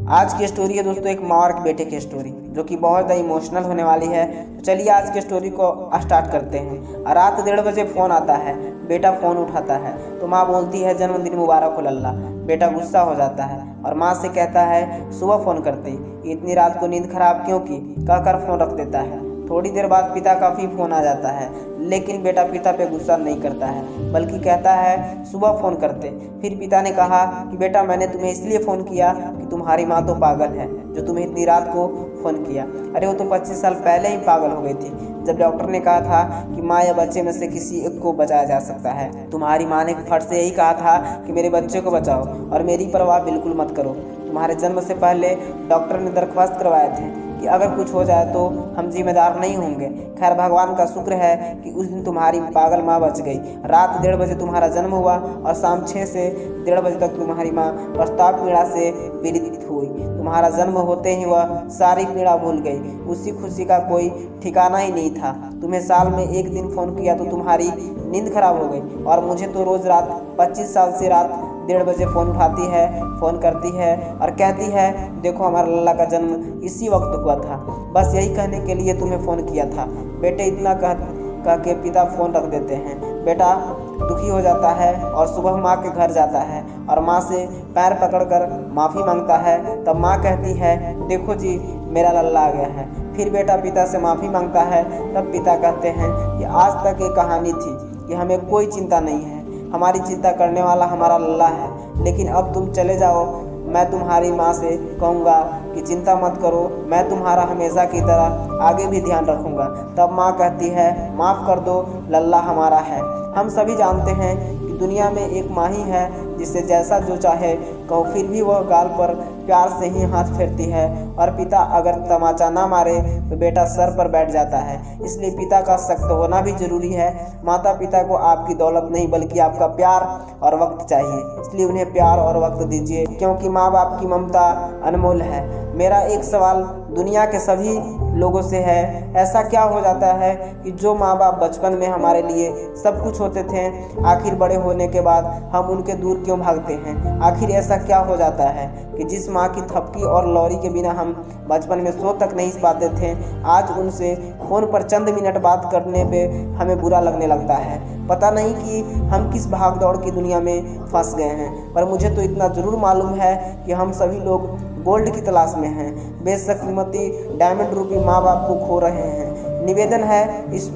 आज की स्टोरी है दोस्तों एक माँ और एक बेटे की स्टोरी, जो कि बहुत ज़्यादा इमोशनल होने वाली है। तो चलिए आज की स्टोरी को स्टार्ट करते हैं। रात 1:30 बजे फ़ोन आता है। बेटा फ़ोन उठाता है तो माँ बोलती है जन्मदिन मुबारक हो लल्ला। बेटा गुस्सा हो जाता है और माँ से कहता है सुबह फ़ोन करते, इतनी रात को नींद खराब क्यों की, कहकर फ़ोन रख देता है। थोड़ी देर बाद पिता का भी फ़ोन आ जाता है, लेकिन बेटा पिता पे गुस्सा नहीं करता है, बल्कि कहता है सुबह फ़ोन करते। फिर पिता ने कहा कि बेटा मैंने तुम्हें इसलिए फ़ोन किया कि तुम्हारी माँ तो पागल है जो तुम्हें इतनी रात को फ़ोन किया। अरे वो तो 25 साल पहले ही पागल हो गई थी, जब डॉक्टर ने कहा था कि माँ या बच्चे में से किसी एक को बचाया जा सकता है। तुम्हारी माँ ने फट से यही कहा था कि मेरे बच्चे को बचाओ और मेरी परवाह बिल्कुल मत करो। तुम्हारे जन्म से पहले डॉक्टर ने दरख्वास्त करवाए थे कि अगर कुछ हो जाए तो हम जिम्मेदार नहीं होंगे। खैर भगवान का शुक्र है कि उस दिन तुम्हारी पागल माँ बच गई। रात 1:30 बजे तुम्हारा जन्म हुआ और शाम 6 से 1:30 बजे तक तुम्हारी माँ प्रस्ताव पीड़ा से पीड़ित हुई। तुम्हारा जन्म होते ही वह सारी पीड़ा भूल गई। उसी खुशी का कोई ठिकाना ही नहीं था। तुम्हें साल में एक दिन फ़ोन किया तो तुम्हारी नींद खराब हो गई, और मुझे तो रोज़ रात 25 साल से रात 1:30 बजे फ़ोन उठाती है, फ़ोन करती है और कहती है देखो हमारा लल्ला का जन्म इसी वक्त हुआ था। बस यही कहने के लिए तुम्हें फ़ोन किया था। बेटे इतना कह के पिता फ़ोन रख देते हैं। बेटा दुखी हो जाता है और सुबह माँ के घर जाता है और माँ से पैर पकड़कर माफ़ी मांगता है। तब माँ कहती है देखो जी मेरा लल्ला आ गया है। फिर बेटा पिता से माफ़ी मांगता है। तब पिता कहते हैं कि आज तक ये कहानी थी कि हमें कोई चिंता नहीं है, हमारी चिंता करने वाला हमारा लल्ला है। लेकिन अब तुम चले जाओ, मैं तुम्हारी माँ से कहूँगा कि चिंता मत करो, मैं तुम्हारा हमेशा की तरह आगे भी ध्यान रखूँगा। तब माँ कहती है माफ़ कर दो, लल्ला हमारा है। हम सभी जानते हैं कि दुनिया में एक माँ ही है जिसे जैसा जो चाहे कहो, फिर भी वह गाल पर प्यार से ही हाथ फेरती है। और पिता अगर तमाचा ना मारे तो बेटा सर पर बैठ जाता है। इसलिए पिता का सख्त होना भी जरूरी है। माता पिता को आपकी दौलत नहीं बल्कि आपका प्यार और वक्त चाहिए, इसलिए उन्हें प्यार और वक्त दीजिए, क्योंकि माँ बाप की ममता अनमोल है। मेरा एक सवाल दुनिया के सभी लोगों से है, ऐसा क्या हो जाता है कि जो माँ बाप बचपन में हमारे लिए सब कुछ होते थे, आखिर बड़े होने के बाद हम उनके दूर क्यों भागते हैं? आखिर ऐसा क्या हो जाता है कि जिस माँ की थपकी और लौरी के बिना हम बचपन में सो तक नहीं पाते थे, आज उनसे फ़ोन पर चंद मिनट बात करने पे हमें बुरा लगने लगता है। पता नहीं कि हम किस भाग दौड़ की दुनिया में फंस गए हैं, पर मुझे तो इतना ज़रूर मालूम है कि हम सभी लोग गोल्ड की तलाश में हैं, बेशक कीमती डायमंड रूपी माँ बाप को खो रहे हैं। निवेदन है इस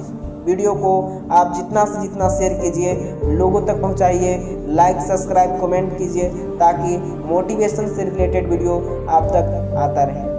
वीडियो को आप जितना से जितना शेयर कीजिए, लोगों तक पहुंचाइए, लाइक सब्सक्राइब कमेंट कीजिए, ताकि मोटिवेशन से रिलेटेड वीडियो आप तक आता रहे।